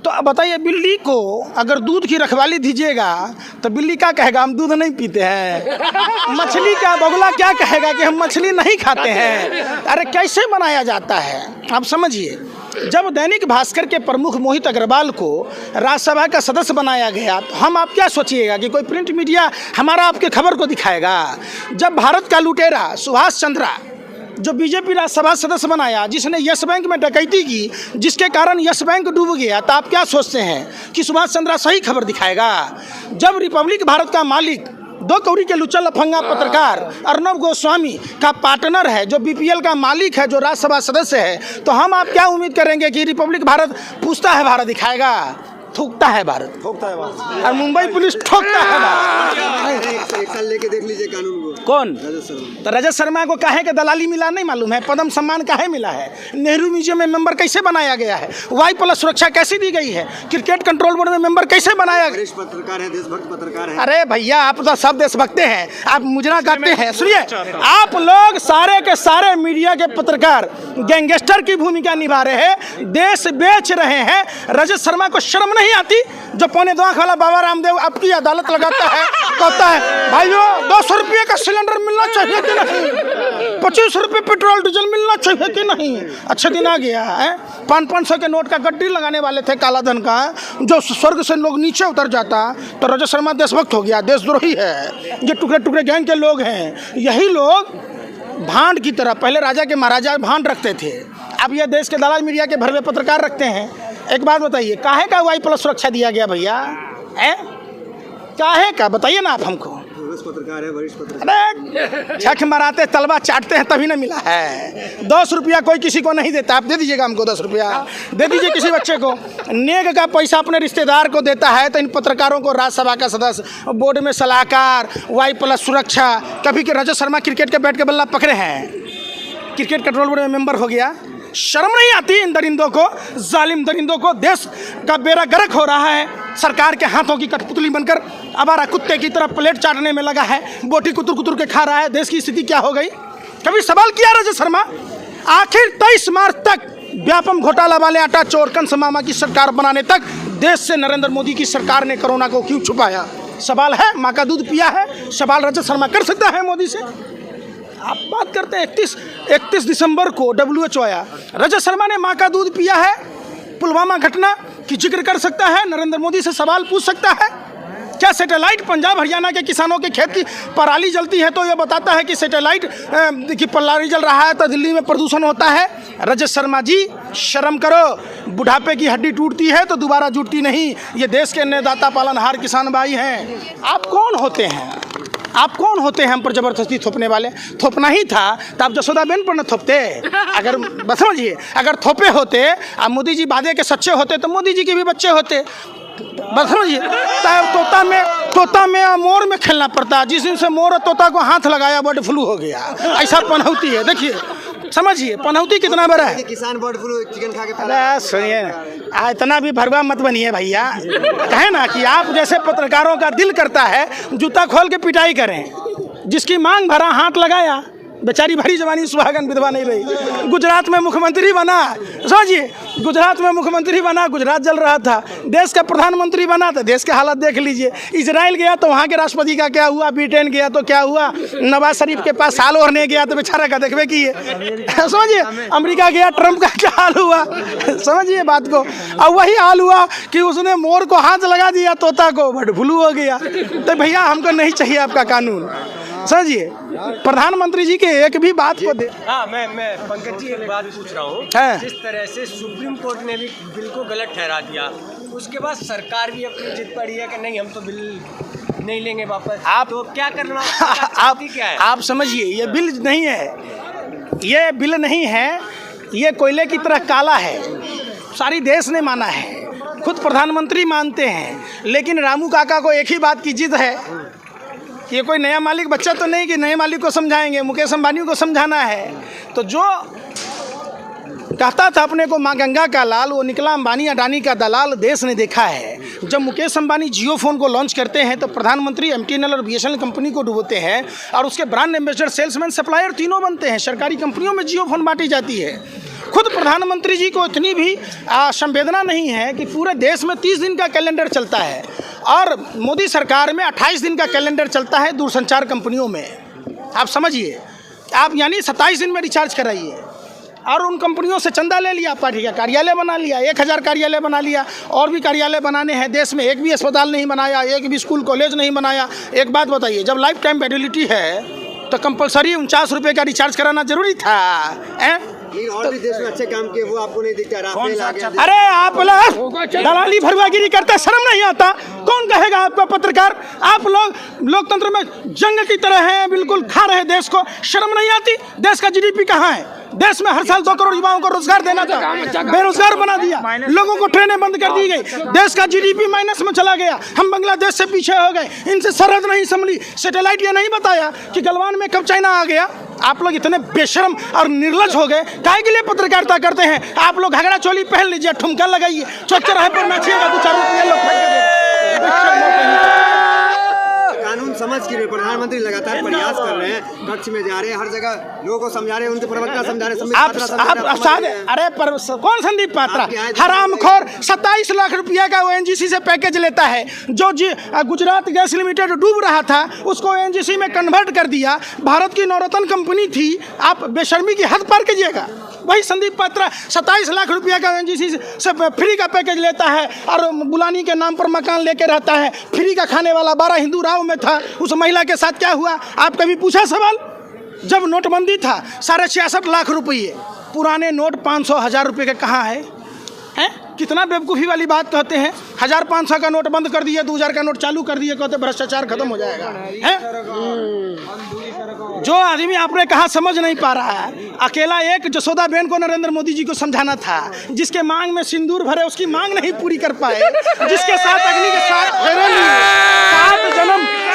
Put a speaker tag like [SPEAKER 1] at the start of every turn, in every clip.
[SPEAKER 1] तो अब बताइए, बिल्ली को अगर दूध की रखवाली दीजिएगा तो बिल्ली क्या कहेगा, हम दूध नहीं पीते हैं। मछली का बगुला क्या कहेगा कि हम मछली नहीं खाते हैं। अरे कैसे बनाया जाता है आप समझिए। जब दैनिक भास्कर के प्रमुख मोहित अग्रवाल को राज्यसभा का सदस्य बनाया गया तो हम आप क्या सोचिएगा कि कोई प्रिंट मीडिया हमारा आपके खबर को दिखाएगा। जब भारत का लुटेरा सुभाष चंद्रा जो बीजेपी राज्यसभा सदस्य बनाया, जिसने यस बैंक में डकैती की, जिसके कारण यस बैंक डूब गया, तो आप क्या सोचते हैं कि सुभाष चंद्रा सही खबर दिखाएगा। जब रिपब्लिक भारत का मालिक 2 कौड़ी के लुच्चा लफंगा पत्रकार अर्नब गोस्वामी का पार्टनर है, जो बीपीएल का मालिक है, जो राज्यसभा सदस्य है, तो हम आप क्या उम्मीद करेंगे कि रिपब्लिक भारत पूछता है भारत दिखाएगा। थूकता है भारत, ठोकता है भारत, और मुंबई पुलिस ठोकता है भारत।
[SPEAKER 2] एक साल लेके देख लीजिए कानून को।
[SPEAKER 1] कौन? तो रजत शर्मा को काहे के दलाली मिला नहीं मालूम है। पद्म सम्मान काहे मिला है। नेहरू म्यूजियम में मेंबर कैसे बनाया गया है। Y+ सुरक्षा कैसी दी गई है। क्रिकेट कंट्रोल बोर्ड में मेंबर कैसे बनाया गया।
[SPEAKER 2] वरिष्ठ पत्रकार है, देशभक्त पत्रकार है।
[SPEAKER 1] अरे भैया, आप तो सब देशभक्त हैं, आप मुजरा करते हैं। सुनिए, आप लोग सारे के सारे मीडिया के पत्रकार गैंगस्टर की भूमिका निभा रहे हैं, देश बेच रहे हैं। रजत शर्मा को शर्म नहीं आती जो 2.25 लाख वाला बाबा रामदेव आपकी अदालत लगाता है, कहता है भाइयों 200 रुपये का सिलेंडर मिलना चाहिए कि नहीं, 25 रुपये पेट्रोल डीजल मिलना चाहिए कि नहीं। अच्छा दिन आ गया है। 500 के नोट का गड्डी लगाने वाले थे काला धन का, जो स्वर्ग से लोग नीचे उतर जाता, तो रजत शर्मा देशभक्त हो गया, देशद्रोही है। ये टुकड़े टुकड़े गैंग के लोग हैं। यही लोग भांड की तरह पहले राजा के महाराजा भांड रखते थे, अब ये देश के दलाल मीडिया के भरवे पत्रकार रखते हैं। एक बात बताइए, काहे का Y+ सुरक्षा दिया गया भैया है? काहे का बताइए ना आप हमको।
[SPEAKER 2] पत्रकार है, वरिष्ठ पत्रकार।
[SPEAKER 1] अरे छक मराते तलवा चाटते हैं तभी ना मिला है। 10 रुपया कोई किसी को नहीं देता, आप दे दीजिएगा हमको 10 रुपया, दे दीजिए किसी बच्चे को। नेग का पैसा अपने रिश्तेदार को देता है, तो इन पत्रकारों को राज्यसभा का सदस्य, बोर्ड में सलाहकार, Y+ सुरक्षा। कभी के रजत शर्मा क्रिकेट के बैट के बल्ला पकड़े हैं, क्रिकेट कंट्रोल बोर्ड में मेंबर हो गया। शर्म नहीं आती इन दरिंदों को, जालिम दरिंदों को। देश का बेड़ा गर्क हो रहा है, सरकार के हाथों की कठपुतली बनकर आवारा कुत्ते की तरह प्लेट चाटने में लगा है, बोटी कुतुर कुतुर के खा रहा है। देश की स्थिति क्या हो गई, कभी सवाल किया रजत शर्मा? आखिर 23 मार्च तक व्यापम घोटाला वाले आटा चोर कंस मामा की सरकार बनाने तक देश से नरेंद्र मोदी की सरकार ने कोरोना को क्यों छुपाया? सवाल है। माँ का दूध पिया है, सवाल रजत शर्मा कर सकता है मोदी से। आप बात करते हैं 31 दिसंबर को WHO आया, रजत शर्मा ने माँ का दूध पिया है, पुलवामा घटना की जिक्र कर सकता है, नरेंद्र मोदी से सवाल पूछ सकता है क्या? सैटेलाइट पंजाब हरियाणा के किसानों के खेत की पराली जलती है तो ये बताता है कि सैटेलाइट की पराली जल रहा है तो दिल्ली में प्रदूषण होता है। रजत शर्मा जी शर्म करो, बुढ़ापे की हड्डी टूटती है तो दोबारा जुटती नहीं। ये देश के अन्नदाता पालनहार किसान भाई हैं। आप कौन होते हैं? आप कौन होते हैं हम पर जबरदस्ती थोपने वाले? थोपना ही था तो आप जसोदाबेन पर न थोपते। अगर बस समझिए, अगर थोपे होते, अब मोदी जी वादे के सच्चे होते तो मोदी जी के भी बच्चे होते। बस समझिए, तोता में और मोर में खेलना पड़ता। जिस दिन से मोर और तोता को हाथ लगाया बर्ड फ्लू हो गया। ऐसा पनौती है, देखिए समझिए पनौती कितना बड़ा है।
[SPEAKER 2] किसान बर्ड फ्लू चिकन खा के।
[SPEAKER 1] अरे सुनिए ना, इतना भी भरवा मत बनिए भैया। कहे ना कि आप जैसे पत्रकारों का दिल करता है जूता खोल के पिटाई करें। जिसकी मांग भरा हाथ लगाया, बेचारी भरी जवानी सुहागन विधवा नहीं रही। गुजरात में मुख्यमंत्री बना, समझिए गुजरात में मुख्यमंत्री बना, गुजरात जल रहा था। देश का प्रधानमंत्री बना तो देश के हालत देख लीजिए। इजराइल गया तो वहाँ के राष्ट्रपति का क्या हुआ, ब्रिटेन गया तो क्या हुआ, नवाज शरीफ के पास साल ओढ़ने गया तो बेचारा का देखबे की है। समझिए अमेरिका गया, ट्रंप का क्या हाल हुआ, समझिए बात को। अब वही हाल हुआ कि उसने मोर को हाथ लगा दिया, तोता को बर्ड फ्लू हो गया। तो भैया हमको नहीं चाहिए आपका कानून, समझिए। प्रधानमंत्री जी के एक भी बात को दे।
[SPEAKER 3] हाँ, मैं पंकज जी एक बात पूछ रहा हूँ। जिस तरह से सुप्रीम कोर्ट ने भी बिल को गलत ठहरा दिया, उसके बाद सरकार भी अपनी जिद पड़ी है कि नहीं हम तो बिल नहीं लेंगे वापस। आप तो क्या करना क्या है?
[SPEAKER 1] आप समझिए, ये बिल नहीं है, ये बिल नहीं है, ये कोयले की तरह काला है। सारी देश ने माना है, खुद प्रधानमंत्री मानते हैं। लेकिन रामू काका को एक ही बात की जिद है कि ये कोई नया मालिक बच्चा तो नहीं कि नए मालिक को समझाएंगे, मुकेश अंबानी को समझाना है। तो जो कहता था अपने को माँ गंगा का लाल, वो निकला अंबानी अडानी का दलाल। देश ने देखा है, जब मुकेश अंबानी जियो फ़ोन को लॉन्च करते हैं तो प्रधानमंत्री MTNL और BSNL कंपनी को डुबोते हैं और उसके ब्रांड एम्बेसडर, सेल्समैन, सप्लायर तीनों बनते हैं। सरकारी कंपनियों में जियो फ़ोन बांटी जाती है। खुद प्रधानमंत्री जी को इतनी भी संवेदना नहीं है कि पूरे देश में 30 दिन का कैलेंडर चलता है और मोदी सरकार में 28 दिन का कैलेंडर चलता है दूरसंचार कंपनियों में। आप समझिए, आप यानी 27 दिन में रिचार्ज कराइए और उन कंपनियों से चंदा ले लिया, पार्टी का कार्यालय बना लिया, 1000 कार्यालय बना लिया, और भी कार्यालय बनाने हैं देश में, एक भी अस्पताल नहीं बनाया, एक भी स्कूल कॉलेज नहीं बनाया। एक बात बताइए, जब लाइफ टाइम वैलिडिटी है तो कंपलसरी 49 रुपये का रिचार्ज कराना जरूरी था।
[SPEAKER 2] और भी देश में अच्छे काम किए, वो आपको नहीं दिखता। राफेल आ गया।
[SPEAKER 1] अरे आप लोग दलाली भरवागिरी करते, शर्म नहीं आता? कौन कहेगा आपको पत्रकार? आप लोग लोकतंत्र में जंग की तरह हैं, बिल्कुल खा रहे देश को। शर्म नहीं आती? देश का जीडीपी कहाँ है? देश में हर साल 2 करोड़ युवाओं को रोजगार देना था, बेरोजगार बना दिया, लोगों को ट्रेनें बंद कर दी गई, देश का जीडीपी माइनस में चला गया, हम बांग्लादेश से पीछे हो गए, इनसे सरहद नहीं संभली। सैटेलाइट ये नहीं बताया कि गलवान में कब चाइना आ गया। आप लोग इतने बेशर्म और निर्लज हो गए। काहे के लिए पत्रकारिता करते हैं? आप लोग घगड़ा चोली पहन लीजिए, ठुमका लगाइए, चौचराहे पर नाचिएगा, 2-4 रुपये लोग फेंक देंगे।
[SPEAKER 2] कानून समझ के प्रधानमंत्री लगातार प्रयास कर रहे हैं, कक्ष में जा रहे हैं, हर जगह लोगों को समझा रहे हैं, उनके प्रवक्ता समझा रहे हैं।
[SPEAKER 1] अरे कौन संदीप पात्रा? हरामखोर 27 लाख रुपया का ओएनजीसी से पैकेज लेता है। जो गुजरात गैस लिमिटेड डूब रहा था उसको ओएनजीसी में कन्वर्ट कर दिया। भारत की नवरत्न कंपनी थी। आप बेशर्मी की हद पार कीजिएगा। वही संदीप पात्रा 27 लाख रुपया का ओएनजीसी से फ्री का पैकेज लेता है और बुलानी के नाम पर मकान लेके रहता है। फ्री का खाने वाला 12 हिंदू राव में था। उस महिला के साथ क्या हुआ? आप कभी पूछा सवाल? जब नोटबंदी था 66.5 लाख रुपये, पुराने नोट 500-1000 रुपये के कहाँ है? कितना बेवकूफ़ी वाली बात कहते हैं। 1500 का नोट बंद कर दिए, 2000 का नोट चालू कर दिए, कहते भ्रष्टाचार खत्म हो जाएगा। जो आदमी आपने कहा समझ नहीं पा रहा है। अकेला एक जसोदा बेन को नरेंद्र मोदी जी को समझाना था, जिसके मांग में सिंदूर भरे, उसकी मांग नहीं पूरी कर पाए, जिसके साथ अग्नि के साथ फेरे लिए,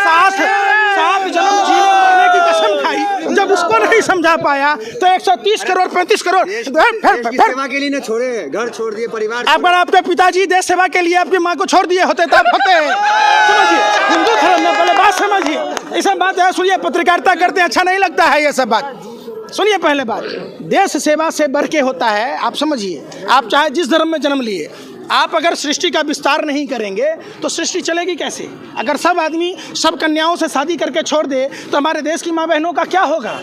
[SPEAKER 1] 7 जन्म जीने मरने की कसम खाई, जब उसको नहीं समझा पाया तो 130 करोड़ 35 करोड़
[SPEAKER 2] सेवा के लिए न छोड़े, घर छोड़ दिए, परिवार।
[SPEAKER 1] अगर आपके पिताजी देश सेवा के लिए आपकी माँ को छोड़ दिए होते तब होते। समझिए, हिंदू धर्म में पहले बात समझिए। ये सब बात है, सुनिए, पत्रकारिता करते अच्छा नहीं लगता है ये सब बात। सुनिए, पहले बात, देश सेवा से बढ़ के होता है। आप समझिए, आप चाहे जिस धर्म में जन्म लिए, आप अगर सृष्टि का विस्तार नहीं करेंगे तो सृष्टि चलेगी कैसे? अगर सब आदमी सब कन्याओं से शादी करके छोड़ दे तो हमारे देश की माँ बहनों का क्या होगा?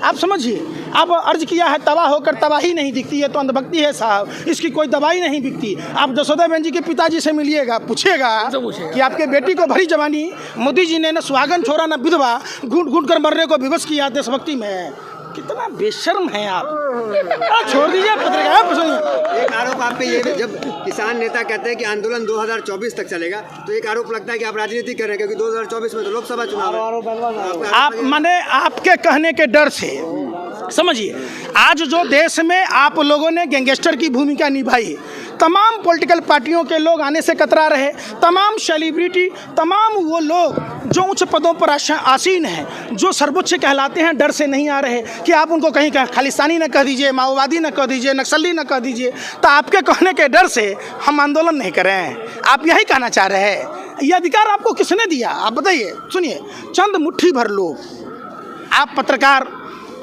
[SPEAKER 1] आप समझिए। आप अर्ज किया है, तबाह होकर तबाही नहीं दिखती है तो अंधभक्ति है साहब, इसकी कोई दवाई नहीं बिकती। आप जसोदा बेन जी के पिताजी से मिलिएगा, पूछिएगा कि आपके बेटी को भरी जवानी मोदी जी ने न सुहागन छोड़ा न विधवा, घूट घूट कर मरने को विवश किया देशभक्ति में। कितना बेशर्म है आप। छोड़ दीजिए पत्रकार। सुनिए,
[SPEAKER 2] एक आरोप आप पे ये, जब किसान नेता कहते हैं कि आंदोलन 2024 तक चलेगा, तो एक आरोप लगता है कि आप राजनीति कर रहे हैं, क्योंकि 2024 में तो लोकसभा चुनाव है।
[SPEAKER 1] आप माने आपके कहने के डर से, समझिए, आज जो देश में आप लोगों ने गैंगस्टर की भूमिका निभाई, तमाम पॉलिटिकल पार्टियों के लोग आने से कतरा रहे, तमाम सेलिब्रिटी, तमाम वो लोग जो उच्च पदों पर आसीन हैं, जो सर्वोच्च कहलाते हैं, डर से नहीं आ रहे कि आप उनको कहीं खालिस्तानी न कह दीजिए, माओवादी न कह दीजिए, नक्सली न कह दीजिए। तो आपके कहने के डर से हम आंदोलन नहीं कर रहे हैं। आप यही कहना चाह रहे हैं। ये अधिकार आपको किसने दिया? आप बताइए। सुनिए, चंद मुट्ठी भर लोग, आप पत्रकार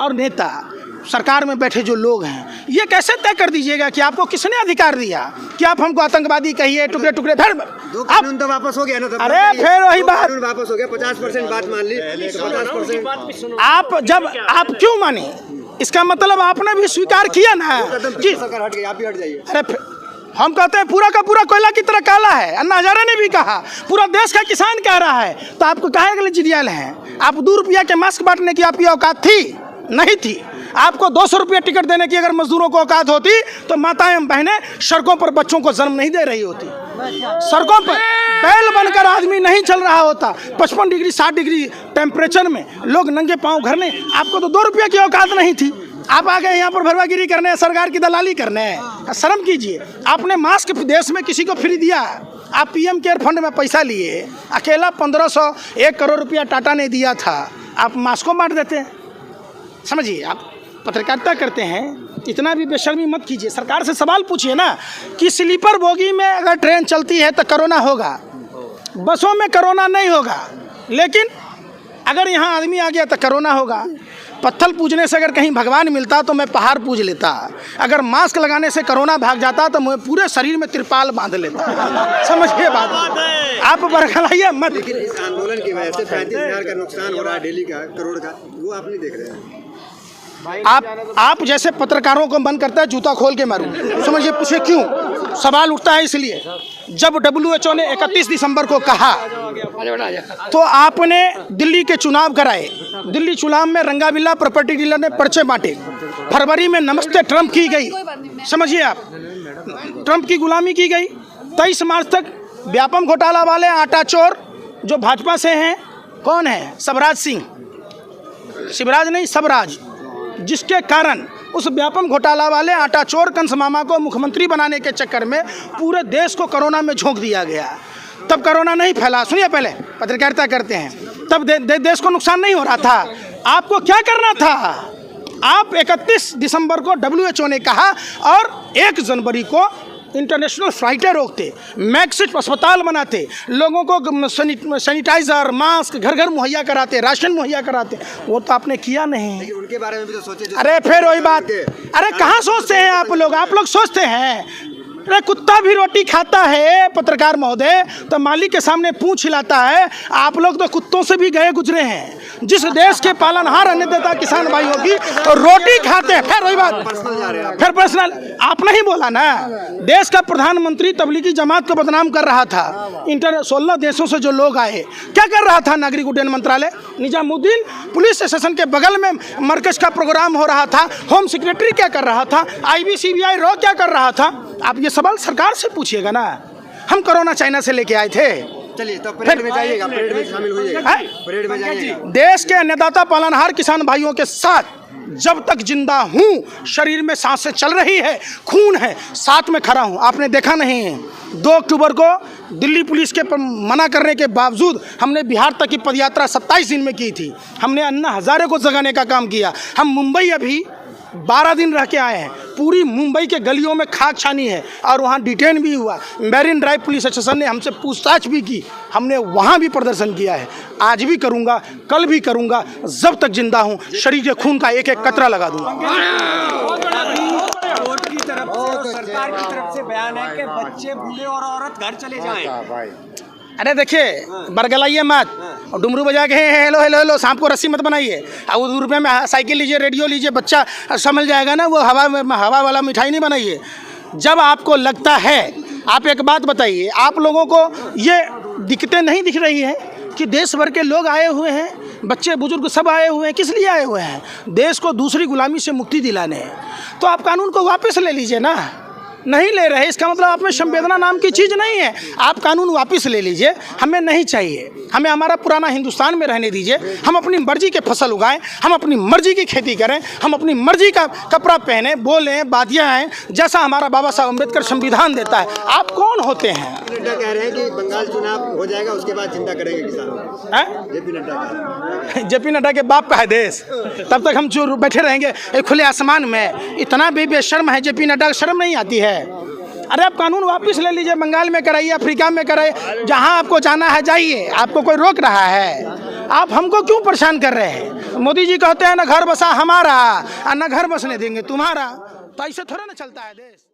[SPEAKER 1] और नेता, सरकार में बैठे जो लोग हैं, ये कैसे तय कर दीजिएगा कि आपको किसने अधिकार दिया कि आप हमको आतंकवादी कहिए, टुकड़े टुकड़े धर्म?
[SPEAKER 2] कानून तो वापस हो गया ना।
[SPEAKER 1] अरे फिर वही बात,
[SPEAKER 2] वापस हो गया। 50% बात मान ली, 50%।
[SPEAKER 1] आप क्यों माने? इसका मतलब आपने भी स्वीकार किया ना कि
[SPEAKER 2] सरकार हट गई, आप भी हट जाइए।
[SPEAKER 1] अरे हम कहते हैं पूरा का पूरा कोयला की तरह काला है। अन्ना हजारे ने भी कहा, पूरा देश का किसान कह रहा है, तो आपको काहे के लिए जिरियाल हैं? आप 2 रुपया के मास्क बांटने की आपकी औकात थी? नहीं थी। आपको 200 रुपया टिकट देने की अगर मजदूरों को औकात होती तो माताएं बहनें सड़कों पर बच्चों को जन्म नहीं दे रही होती। सड़कों पर बैल बनकर आदमी नहीं चल रहा होता। 55 डिग्री 60 डिग्री टेम्परेचर में लोग नंगे पाँव घर में। आपको तो 2 रुपया की औकात नहीं थी। आप आ गए यहाँ पर भरवागिरी करने, सरकार की दलाली करने। शर्म कीजिए। आपने मास्क देश में किसी को फ्री दिया? आप पीएम केयर फंड में पैसा लिए, अकेला 1500 1 करोड़ रुपया टाटा ने दिया था, आप मास्क को बांट देते हैं। समझिए, आप पत्रकारिता करते हैं, इतना भी बेशर्मी मत कीजिए। सरकार से सवाल पूछिए ना कि स्लीपर बोगी में अगर ट्रेन चलती है तो कोरोना होगा, बसों में कोरोना नहीं होगा, लेकिन अगर यहाँ आदमी आ गया तो कोरोना होगा। पत्थर पूजने से अगर कहीं भगवान मिलता तो मैं पहाड़ पूज लेता। अगर मास्क लगाने से कोरोना भाग जाता तो मैं पूरे शरीर में तिरपाल बांध लेता। समझिए बात, आप बरगलाइए मत।
[SPEAKER 2] लेकिन इस आंदोलन की वजह से 35,000 का नुकसान हो रहा है डेली का, करोड़ का, वो आप नहीं देख रहे हैं।
[SPEAKER 1] आप जैसे पत्रकारों को मन करता है जूता खोल के मारूं। समझिए, पूछे क्यों? सवाल उठता है इसलिए, जब WHO ने 31 दिसंबर को कहा तो आपने दिल्ली के चुनाव कराए। दिल्ली चुनाव में रंगाबिल्ला प्रॉपर्टी डीलर ने पर्चे बांटे। फरवरी में नमस्ते ट्रंप की गई। समझिए आप, ट्रंप की गुलामी की गई। 23 मार्च तक व्यापम घोटाला वाले आटा चोर जो भाजपा से हैं, कौन है? सबराज सिंह, शिवराज नहीं सबराज, जिसके कारण उस व्यापम घोटाला वाले आटा चोर कंस मामा को मुख्यमंत्री बनाने के चक्कर में पूरे देश को कोरोना में झोंक दिया गया। तब कोरोना नहीं फैला। सुनिए, पहले पत्रकारिता करते हैं, तब देश को नुकसान नहीं हो रहा था। आपको क्या करना था? आप 31 दिसंबर को WHO ने कहा और 1 जनवरी को इंटरनेशनल फ्लाइटें रोकते, मैक्सिट अस्पताल बनाते, लोगों को सैनिटाइजर मास्क घर घर मुहैया कराते, राशन मुहैया कराते। वो तो आपने किया नहीं।
[SPEAKER 2] उनके बारे में भी तो सोचे।
[SPEAKER 1] अरे फिर वही बात, अरे कहाँ सोचते हैं आप लोग सोचते हैं? अरे कुत्ता भी रोटी खाता है पत्रकार महोदय, तो मालिक के सामने पूंछ हिलाता है। आप लोग तो कुत्तों से भी गए गुजरे हैं। जिस देश के पालनहार अन्नदाता किसान भाइयों की रोटी खाते हैं। फिर वही बात, फिर पर्सनल आप नहीं बोला ना। देश का प्रधानमंत्री तबलीगी जमात को बदनाम कर रहा था। 16 देशों से जो लोग आए, क्या कर रहा था? नागरिक उड्डयन मंत्रालय, निजामुद्दीन पुलिस स्टेशन के बगल में मरकज का प्रोग्राम हो रहा था। होम सेक्रेटरी क्या कर रहा था? IB CBI रॉ क्या कर रहा था? आप ये सवाल सरकार से पूछिएगा ना। हम कोरोना चाइना से लेके आए थे।
[SPEAKER 2] चलिए, तो परेड में जाइएगा, परेड में शामिल होइएगा, परेड में जाइएगा।
[SPEAKER 1] देश के अन्नदाता पालनहार किसान भाइयों के साथ जब तक जिंदा हूँ, शरीर में सांसें चल रही है, खून है, साथ में खड़ा हूँ। आपने देखा नहीं, 2 अक्टूबर को दिल्ली पुलिस के मना करने के बावजूद हमने बिहार तक की पदयात्रा 27 दिन में की थी। हमने अन्ना हजारे को जगाने का काम किया। हम मुंबई अभी 12 दिन रह के आए हैं। पूरी मुंबई के गलियों में खाक छानी है और वहाँ डिटेन भी हुआ। मैरिन ड्राइव पुलिस स्टेशन ने हमसे पूछताछ भी की। हमने वहाँ भी प्रदर्शन किया है। आज भी करूँगा, कल भी करूँगा, जब तक जिंदा हूँ शरीर के खून का एक एक कतरा लगा दूँगा।
[SPEAKER 3] कोर्ट की तरफ से और सरकार की तरफ से बयान है कि बच्चे, बूढ़े और औरत घर चले जाएं।
[SPEAKER 1] अरे देखिए, बरगलाइए मत और डुमरू बजा के हेलो हेलो हेलो, सांप को रस्सी मत बनाइए। अब 2 रुपये में साइकिल लीजिए, रेडियो लीजिए, बच्चा समझ जाएगा ना। वो हवा वाला मिठाई नहीं बनाइए। जब आपको लगता है, आप एक बात बताइए, आप लोगों को ये दिक्कतें नहीं दिख रही हैं कि देश भर के लोग आए हुए हैं, बच्चे बुजुर्ग सब आए हुए हैं। किस लिए आए हुए हैं? देश को दूसरी गुलामी से मुक्ति दिलाने। तो आप कानून को वापस ले लीजिए ना। नहीं ले रहे, इसका मतलब आप में संवेदना नाम की चीज़ नहीं है। आप कानून वापस ले लीजिए, हमें नहीं चाहिए। हमें हमारा पुराना हिंदुस्तान में रहने दीजिए। हम अपनी मर्जी के फसल उगाएं, हम अपनी मर्जी की खेती करें, हम अपनी मर्जी का कपड़ा पहने, बोलें, बातियाँ आएँ, जैसा हमारा बाबा साहब अम्बेडकर संविधान देता है। आप कौन होते हैं?
[SPEAKER 2] नड्डा कह रहे हैं कि बंगाल चुनाव हो जाएगा, उसके बाद चिंता करेंगे किसानों।
[SPEAKER 1] JP नड्डा के बाप का है देश, तब तक हम जो बैठे रहेंगे एक खुले आसमान में। इतना भी बेशर्म है JP नड्डा, शर्म नहीं आती है? अरे आप कानून वापस ले लीजिए, बंगाल में कराइए, अफ्रीका में कराइए, जहां आपको जाना है जाइए। आपको कोई रोक रहा है? आप हमको क्यों परेशान कर रहे हैं? मोदी जी कहते हैं ना घर बसा हमारा और ना घर बसने देंगे तुम्हारा। तो ऐसे थोड़ा ना चलता है देश।